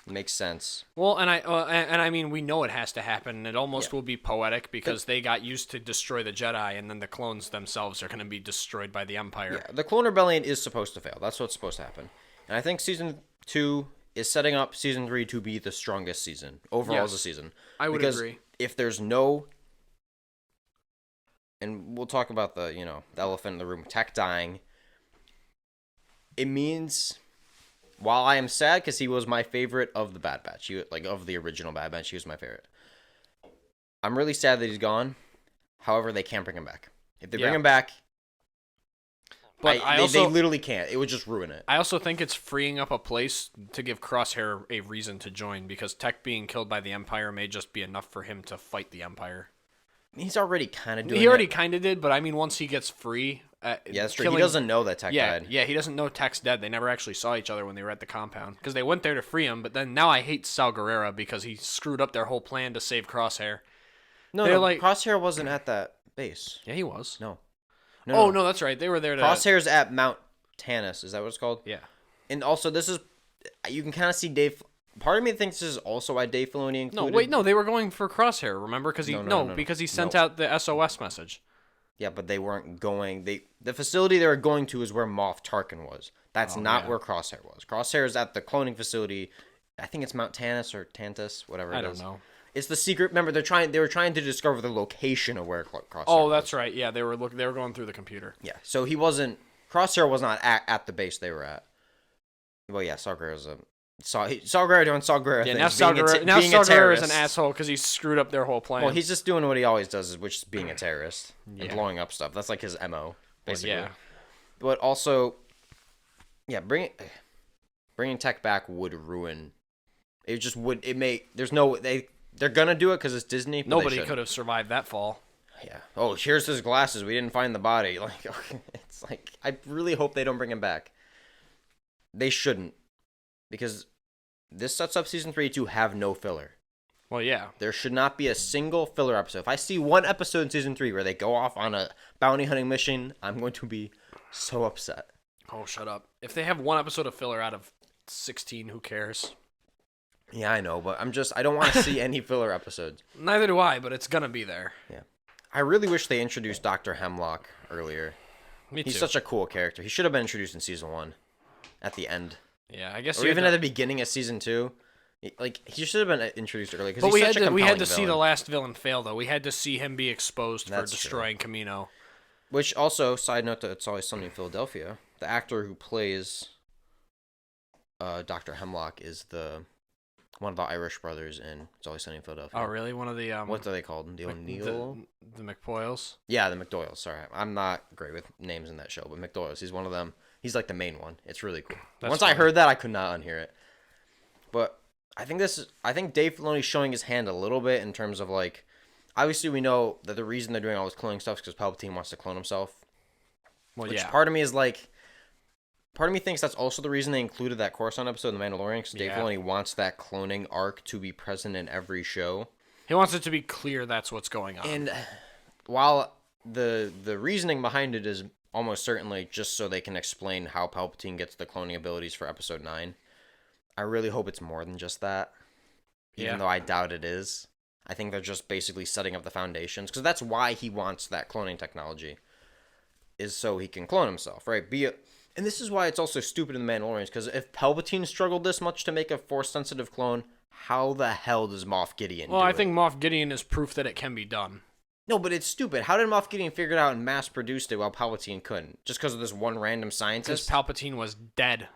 C: makes sense.
D: Well, and I mean, we know it has to happen, and it almost will be poetic because they got used to destroy the Jedi, and then the clones themselves are going to be destroyed by the Empire.
C: Yeah, the Clone Rebellion is supposed to fail. That's what's supposed to happen. And I think Season 2 is setting up Season 3 to be the strongest season overall as a season.
D: I would agree.
C: If there's no... And we'll talk about the elephant in the room, Tech dying. It means... While I am sad because he was my favorite of the Bad Batch, of the original Bad Batch, he was my favorite. I'm really sad that he's gone. However, they can't bring him back. If they bring him back,
D: but
C: they literally can't. It would just ruin it.
D: I also think it's freeing up a place to give Crosshair a reason to join, because Tech being killed by the Empire may just be enough for him to fight the Empire.
C: He's already kind of doing it.
D: He already kind of did, but I mean, once he gets free...
C: yeah, that's true. He doesn't know that Tech died.
D: Yeah, he doesn't know Tech's dead. They never actually saw each other when they were at the compound, because they went there to free him, but then now I hate Sal Guerrera because he screwed up their whole plan to save Crosshair.
C: No, Crosshair wasn't at that base.
D: Yeah, he was.
C: No.
D: No, that's right. They were there to...
C: Crosshair's at Mount Tannis. Is that what it's called?
D: Yeah.
C: And also, you can kind of see Dave... Part of me thinks this is also why Dave Filoni included...
D: No, they were going for Crosshair, remember? Because because he sent out the SOS message.
C: Yeah, but they weren't going... The facility they were going to is where Moff Tarkin was. That's not where Crosshair was. Crosshair is at the cloning facility. I think it's Mount Tannis or Tantus, whatever it is.
D: I don't know.
C: It's the secret... Remember, they were trying to discover the location of where Crosshair
D: was. That's right. Yeah, they were going through the computer.
C: Yeah, so he wasn't... Crosshair was not at the base they were at. Well, yeah, Saw Gerrera's Saw Gerrera doing Saw Gerrera things.
D: Now Saw Gerrera is an asshole because he screwed up their whole plan.
C: Well, he's just doing what he always does, which is being a terrorist and blowing up stuff. That's like his MO, basically.
D: Yeah.
C: But also, yeah, bringing Tech back would ruin. It just would. It may. There's no. They're gonna do it because it's Disney. But
D: nobody could have survived that fall.
C: Yeah. Oh, here's his glasses. We didn't find the body. Like, it's like I really hope they don't bring him back. They shouldn't. Because this sets up season 3 to have no filler.
D: Well, yeah.
C: There should not be a single filler episode. If I see one episode in season 3 where they go off on a bounty hunting mission, I'm going to be so upset.
D: Oh, shut up. If they have one episode of filler out of 16, who cares?
C: Yeah, I know, but I don't want to see any filler episodes.
D: Neither do I, but it's gonna be there.
C: Yeah. I really wish they introduced Dr. Hemlock earlier.
D: Me too.
C: He's such a cool character. He should have been introduced in season 1 at the end.
D: Yeah, I guess.
C: Or even at the beginning of season 2. Like, he should have been introduced early.
D: But we had to see the last villain fail, though. We had to see him be exposed for destroying Camino.
C: Which also, side note to It's Always Sunny in Philadelphia, the actor who plays Dr. Hemlock is one of the Irish brothers in It's Always Sunny in Philadelphia.
D: Oh, really? One of the
C: what are they called? The O'Neill?
D: The McPoyles?
C: Yeah, the McDoyles. Sorry, I'm not great with names in that show, but McDoyles. He's one of them. He's like the main one. It's really cool. Once I heard that, I could not unhear it. But I think Dave Filoni's showing his hand a little bit in terms of, like, obviously we know that the reason they're doing all this cloning stuff is because Palpatine wants to clone himself.
D: Well,
C: which
D: yeah.
C: Part of me thinks that's also the reason they included that Coruscant episode in The Mandalorian, because Dave Filoni wants that cloning arc to be present in every show.
D: He wants it to be clear that's what's going on.
C: And while the reasoning behind it is almost certainly just so they can explain how Palpatine gets the cloning abilities for Episode 9, I really hope it's more than just that, even though I doubt it is. I think they're just basically setting up the foundations, because that's why he wants that cloning technology, is so he can clone himself, right? And this is why it's also stupid in The Mandalorians, because if Palpatine struggled this much to make a Force-sensitive clone, how the hell does Moff Gideon do it?
D: Well, I think Moff Gideon is proof that it can be done.
C: No, but it's stupid. How did Moff Gideon figure it out and mass-produced it while Palpatine couldn't? Just because of this one random scientist?
D: Because Palpatine was dead.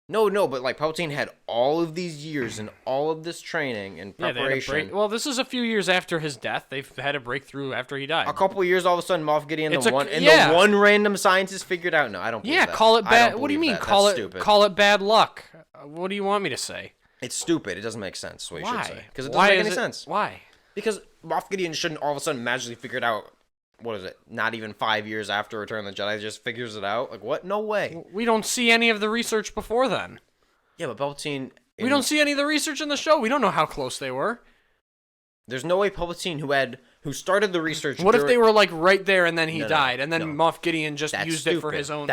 C: No, but like Palpatine had all of these years and all of this training and preparation.
D: Well, this is a few years after his death. They've had a breakthrough after he died.
C: A couple of years, all of a sudden, Moff Gideon, the one random scientist figured out. No, I don't believe that.
D: Call it bad. What do you mean?
C: Stupid.
D: Call it bad luck. What do you want me to say?
C: It's stupid. It doesn't make sense. Is what you should say. Because it
D: Why
C: doesn't make any sense.
D: Why?
C: Because Moff Gideon shouldn't all of a sudden magically figure it out. What is it? Not even 5 years after Return of the Jedi, just figures it out. Like what? No way.
D: We don't see any of the research before then.
C: Yeah, but Palpatine...
D: We don't see any of the research in the show. We don't know how close they were.
C: There's no way Palpatine, who started the research...
D: What if they were like right there and then he died, and then Moff Gideon just used it for his own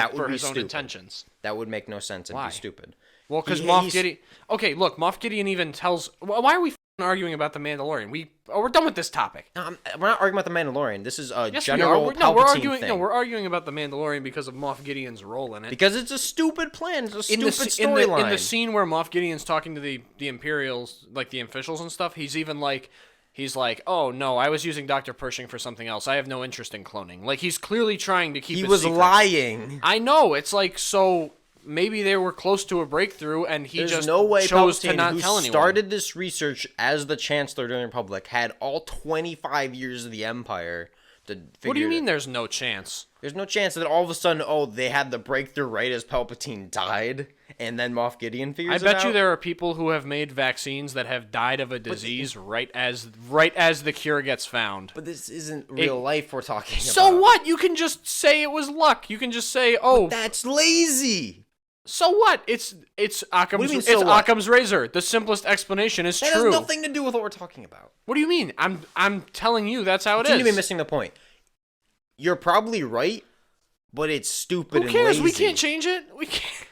D: intentions?
C: That would make no sense and be stupid.
D: Well, because Moff Gideon... Okay, look, Moff Gideon even tells... Why are we arguing about the Mandalorian? We're done with this topic.
C: No, we're not arguing about the Mandalorian. This is a
D: general
C: Palpatine thing.
D: No, we're arguing about the Mandalorian because of Moff Gideon's role in it.
C: Because it's a stupid plan. It's a stupid storyline.
D: In the scene where Moff Gideon's talking to the Imperials, like the officials and stuff, he's even like... He's like, oh, no, I was using Dr. Pershing for something else. I have no interest in cloning. Like, he's clearly trying to keep his secret.
C: He was lying.
D: I know. It's like, so... Maybe they were close to a breakthrough, and he chose to not tell anyone.
C: Who started this research as the Chancellor during the Republic had all 25 years of the Empire to figure
D: What do you mean there's no chance?
C: There's no chance that all of a sudden, they had the breakthrough right as Palpatine died, and then Moff Gideon figures it out?
D: I bet you there are people who have made vaccines that have died of a disease right as the cure gets found.
C: But this isn't real life we're talking about.
D: So what? You can just say it was luck. You can just say,
C: But that's lazy.
D: So what? It's Occam's razor. The simplest explanation is true.
C: That has nothing to do with what we're talking about.
D: What do you mean? I'm telling you that's how it is.
C: You seem to be missing the point. You're probably right, but it's stupid and lazy.
D: Who cares? We can't change it. We can't.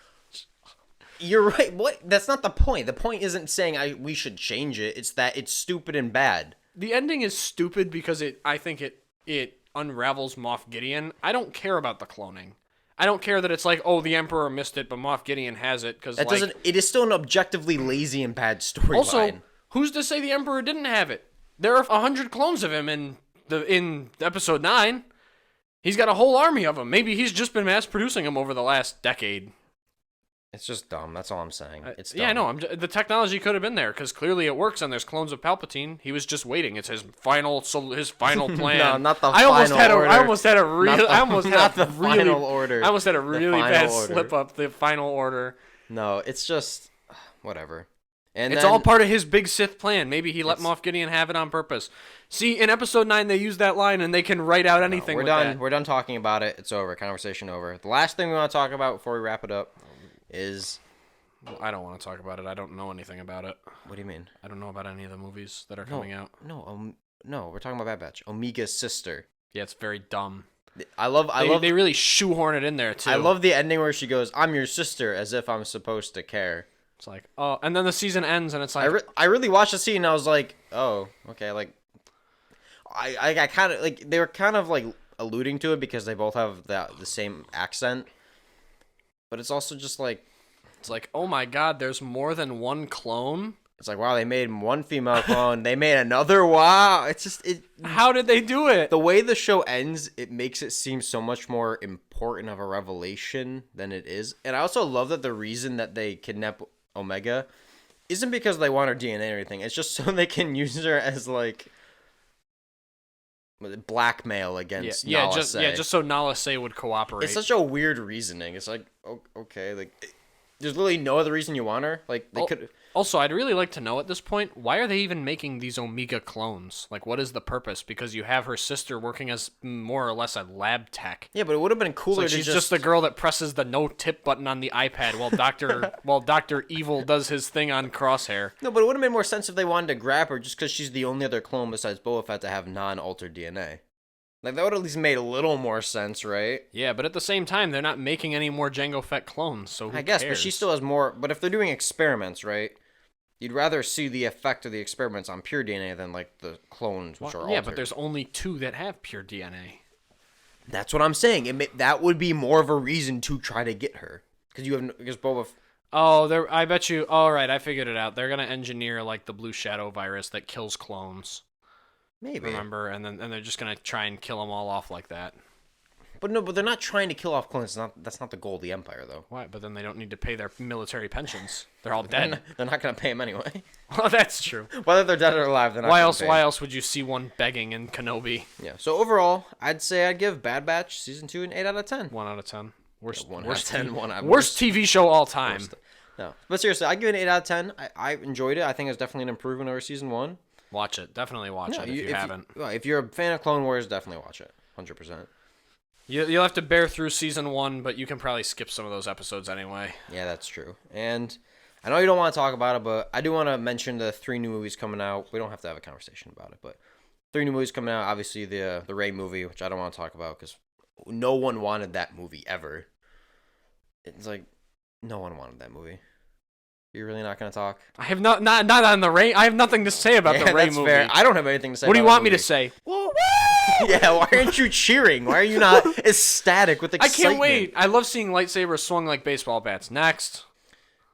C: You're right. What? That's not the point. The point isn't saying we should change it. It's that it's stupid and bad.
D: The ending is stupid because I think it unravels Moff Gideon. I don't care about the cloning. I don't care that it's like, the Emperor missed it, but Moff Gideon has it because
C: it is still an objectively lazy and bad storyline.
D: Also, who's to say the Emperor didn't have it? There are 100 clones of him in Episode 9. He's got a whole army of them. Maybe he's just been mass producing them over the last decade.
C: It's just dumb. That's all I'm saying. It's dumb.
D: Yeah, I know. The technology could have been there because clearly it works and there's clones of Palpatine. He was just waiting. It's his final plan.
C: No, not the final order.
D: I almost had a really bad
C: order.
D: slip up. The final order.
C: No, it's just whatever. And
D: it's all part of his big Sith plan. Maybe he let Moff Gideon have it on purpose. See, in Episode 9, they use that line and they can write out anything.
C: We're done. We're done talking about it. It's over. Conversation over. The last thing we want to talk about before we wrap it up is
D: Well, I don't want to talk about it. I don't know anything about it.
C: What do you mean?
D: I don't know about any of the movies that are coming out.
C: No, we're talking about Bad Batch. Omega's sister.
D: Yeah, it's very dumb.
C: They
D: really shoehorn it in there too.
C: I love the ending where she goes, "I'm your sister," as if I'm supposed to care.
D: It's like, oh, and then the season ends, and it's like,
C: I really watched the scene, and I was like, oh, okay, like, I kind of like they were kind of like alluding to it because they both have the same accent, but it's also just like,
D: it's like, oh my god, there's more than one clone.
C: It's like, wow, they made one female clone, they made another. Wow, it's just it.
D: How did they do it?
C: The way the show ends, it makes it seem so much more important of a revelation than it is, and I also love that the reason that they kidnap Omega isn't because they want her DNA or anything. It's just so they can use her as like blackmail against Nala Se.
D: just so Nala Se would cooperate.
C: It's such a weird reasoning. It's like, okay, like there's literally no other reason you want her. Like they could.
D: Also, I'd really like to know at this point, why are they even making these Omega clones? Like, what is the purpose? Because you have her sister working as more or less a lab tech.
C: Yeah, but it would have been cooler.
D: She's just the girl that presses the no tip button on the iPad while Dr. Evil does his thing on Crosshair.
C: No, but it would have made more sense if they wanted to grab her just because she's the only other clone besides Boba Fett to have non-altered DNA. Like, that would at least made a little more sense, right?
D: Yeah, but at the same time, they're not making any more Jango Fett clones, so who cares?
C: But she still has more. But if they're doing experiments, right? You'd rather see the effect of the experiments on pure DNA than, like, the clones, which are altered.
D: Yeah, but there's only 2 that have pure DNA.
C: That's what I'm saying. That would be more of a reason to try to get her. Because Boba...
D: Oh, I bet you... All right, I figured it out. They're going to engineer, like, the Blue Shadow virus that kills clones.
C: Maybe.
D: Remember? And they're just going to try and kill them all off like that.
C: But they're not trying to kill off clones. That's not the goal of the Empire, though.
D: Why? But then they don't need to pay their military pensions. They're all dead.
C: They're not going to pay them anyway.
D: Well, that's true.
C: Whether they're dead or alive, they're not.
D: Why else would you see one begging in Kenobi?
C: Yeah. So overall, I'd say I'd give Bad Batch season 2 an 8 out of 10.
D: 1 out of 10. Worst,
C: yeah, 1 out of 10.
D: Worst TV show all time.
C: No, but seriously, I'd give it an 8 out of 10. I enjoyed it. I think it's definitely an improvement over season 1.
D: Watch it. Definitely watch it if you haven't.
C: If you're a fan of Clone Wars, definitely watch it. 100%.
D: You'll have to bear through season 1, but you can probably skip some of those episodes anyway.
C: Yeah, that's true. And I know you don't want to talk about it, but I do want to mention the 3 new movies coming out. We don't have to have a conversation about it, but 3 new movies coming out. Obviously, the Rey movie, which I don't want to talk about because no one wanted that movie ever. It's like no one wanted that movie. You're really not going to talk?
D: I have not on the Rey. I have nothing to say about the Rey movie.
C: Fair. I don't have anything to say.
D: What do you want me to say?
C: Woo! Yeah, why aren't you cheering? Why are you not ecstatic with excitement?
D: I can't wait. I love seeing lightsabers swung like baseball bats. Next.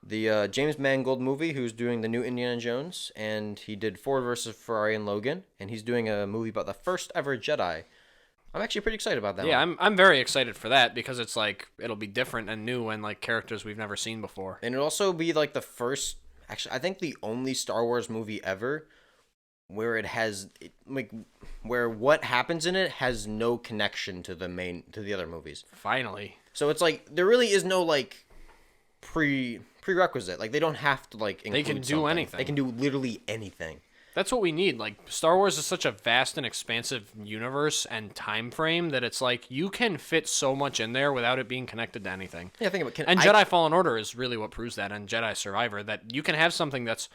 C: The James Mangold movie, who's doing the new Indiana Jones, and he did Ford versus Ferrari and Logan, and he's doing a movie about the first ever Jedi. I'm actually pretty excited about that one.
D: Yeah, I'm very excited for that because it's like it'll be different and new and like characters we've never seen before.
C: And it'll also be like the first, actually, I think the only Star Wars movie ever where it has where what happens in it has no connection to the other movies.
D: Finally.
C: So it's like there really is no like prerequisite. Like they don't have to like include
D: They can do
C: something.
D: anything.
C: They can do literally anything.
D: That's what we need. Like Star Wars is such a vast and expansive universe and time frame that it's like you can fit so much in there without it being connected to anything.
C: Yeah, think about it.
D: Jedi Fallen Order is really what proves that, and Jedi Survivor, that you can have something that's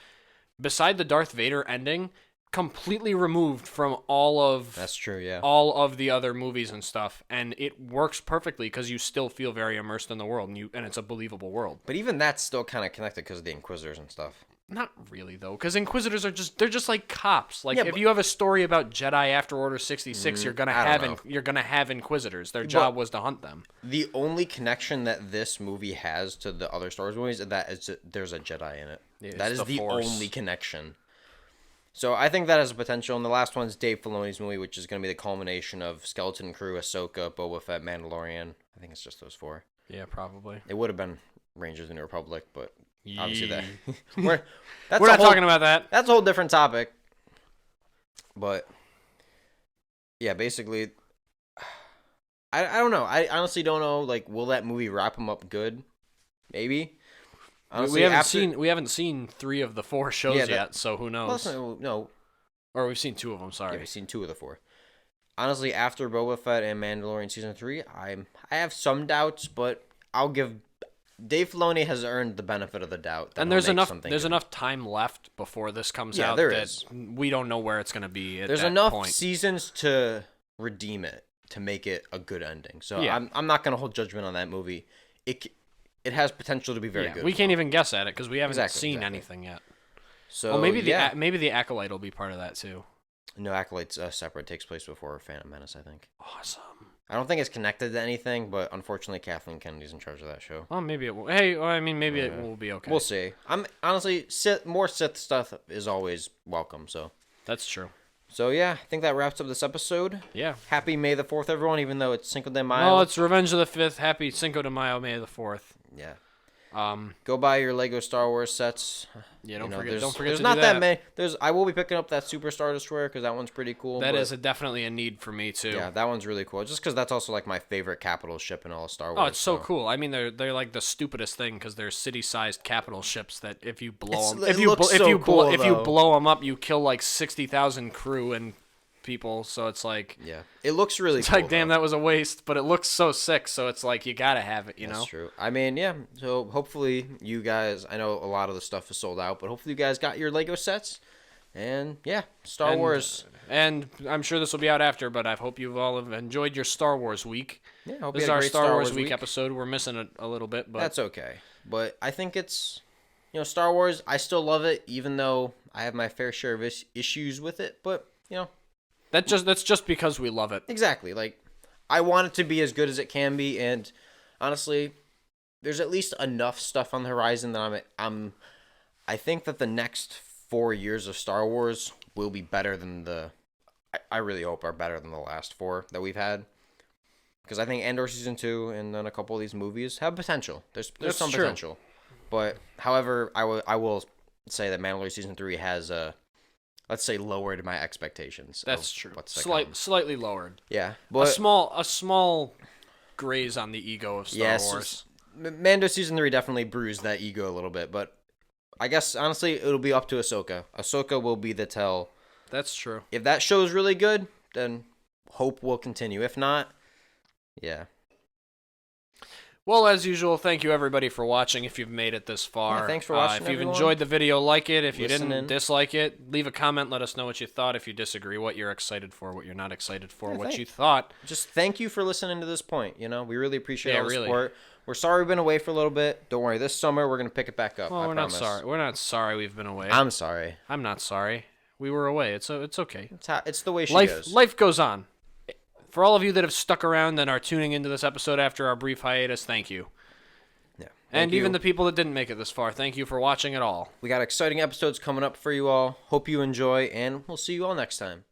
D: beside the Darth Vader ending completely removed from all of
C: That's true, yeah.
D: all of the other movies and stuff, and it works perfectly because you still feel very immersed in the world, and it's a believable world.
C: But even that's still kind of connected because of the Inquisitors and stuff.
D: Not really though, because Inquisitors are just like cops. Like
C: Yeah,
D: if you have a story about Jedi after Order 66, you're gonna have Inquisitors. Their job was to hunt them.
C: The only connection that this movie has to the other Star Wars movies is that there's a Jedi in it.
D: Yeah,
C: that is the
D: Force.
C: only connection. So I think that has a potential. And the last one's Dave Filoni's movie, which is going to be the culmination of Skeleton Crew, Ahsoka, Boba Fett, Mandalorian. I think it's just those 4.
D: Yeah, probably.
C: It would have been Rangers of the New Republic, but obviously that
D: we're not talking about that.
C: That's a whole different topic. But yeah, basically, I don't know. I honestly don't know. Like, will that movie wrap him up good? Maybe. Honestly,
D: we haven't seen 3 of the 4 shows yet, so who knows?
C: Well, no.
D: Or we've seen 2 of them. Sorry,
C: Yeah, we've seen 2 of the 4. Honestly, after Boba Fett and Mandalorian season 3, I have some doubts, but I'll give Dave Filoni has earned the benefit of the doubt.
D: And there's enough time left before this comes out
C: there
D: that
C: is.
D: we don't know where it's going to be at
C: There's
D: that
C: enough
D: point.
C: seasons to redeem it, to make it a good ending. So
D: Yeah.
C: I'm not going to hold judgment on that movie. It has potential to be very good.
D: We can't even guess at it because we haven't
C: Exactly,
D: seen
C: exactly.
D: anything yet.
C: So
D: Well, maybe
C: yeah.
D: maybe the Acolyte will be part of that too.
C: No, Acolyte's separate. Takes place before Phantom Menace, I think.
D: Awesome.
C: I don't think it's connected to anything, but unfortunately, Kathleen Kennedy's in charge of that show.
D: Well, maybe it will. Hey, well, I mean, maybe it will be okay.
C: We'll see. I'm honestly, more Sith stuff is always welcome.
D: That's true.
C: So yeah, I think that wraps up this episode.
D: Yeah.
C: Happy May the 4th, everyone. Even though it's Cinco de Mayo.
D: Well, it's Revenge of the 5th. Happy Cinco de Mayo, May the 4th.
C: Yeah.
D: Um,
C: Go buy your Lego Star Wars sets.
D: yeah, don't forget
C: There's
D: to
C: not
D: do
C: that many. I will be picking up that Super Star Destroyer because that one's pretty cool.
D: That is definitely a need for me too.
C: Yeah, that one's really cool. Just because that's also like my favorite capital ship in all of Star Wars.
D: Oh, it's so cool. I mean, they're like the stupidest thing because they're city-sized capital ships that if you blow them, if you blow them up, you kill like 60,000 crew and people. So it's like,
C: yeah, it looks really.
D: It's
C: cool,
D: like, damn, that was a waste, but it looks so sick. So it's like you gotta have it, you know.
C: That's true. I mean, yeah. So hopefully you guys. I know a lot of the stuff is sold out, but hopefully you guys got your Lego sets. And yeah, Star Wars.
D: And I'm sure this will be out after, but I hope you all have enjoyed your Star Wars week.
C: Yeah, hope
D: this
C: you
D: is
C: had a
D: our
C: great
D: Star Wars week episode. We're missing a little bit, but
C: that's okay. But I think it's, Star Wars. I still love it, even though I have my fair share of issues with it. But
D: that's just because we love it.
C: Exactly. Like, I want it to be as good as it can be, and honestly, there's at least enough stuff on the horizon that I think that the next 4 years of Star Wars will be better than I really hope are better than the last 4 that we've had. Because I think Andor Season 2 and then a couple of these movies have potential. There's some potential. But, however, I will say that Mandalorian Season 3 has, let's say, lowered my expectations.
D: That's true. Slightly lowered.
C: Yeah. But
D: a small graze on the ego of Star Wars.
C: Mando Season 3 definitely bruised that ego a little bit, but I guess, honestly, it'll be up to Ahsoka. Ahsoka will be the tell.
D: That's true.
C: If that show's really good, then hope will continue. If not, yeah.
D: Well, as usual, thank you everybody for watching. If you've made it this far,
C: yeah, thanks for watching.
D: If you've
C: everyone.
D: enjoyed the video, like it. If you didn't dislike it, leave a comment. Let us know what you thought. If you disagree, what you're excited for, what you're not excited for, what you thought.
C: Just thank you for listening to this point. We really appreciate all the support. We're sorry we've been away for a little bit. Don't worry. This summer we're gonna pick it back up.
D: Well, we're
C: promise.
D: not sorry. We're not sorry we've been away.
C: I'm sorry.
D: I'm not sorry. We were away. It's okay.
C: It's the way she goes.
D: Life goes on. For all of you that have stuck around and are tuning into this episode after our brief hiatus, thank you.
C: Yeah.
D: And even the people that didn't make it this far, thank you for watching it all.
C: We got exciting episodes coming up for you all. Hope you enjoy, and we'll see you all next time.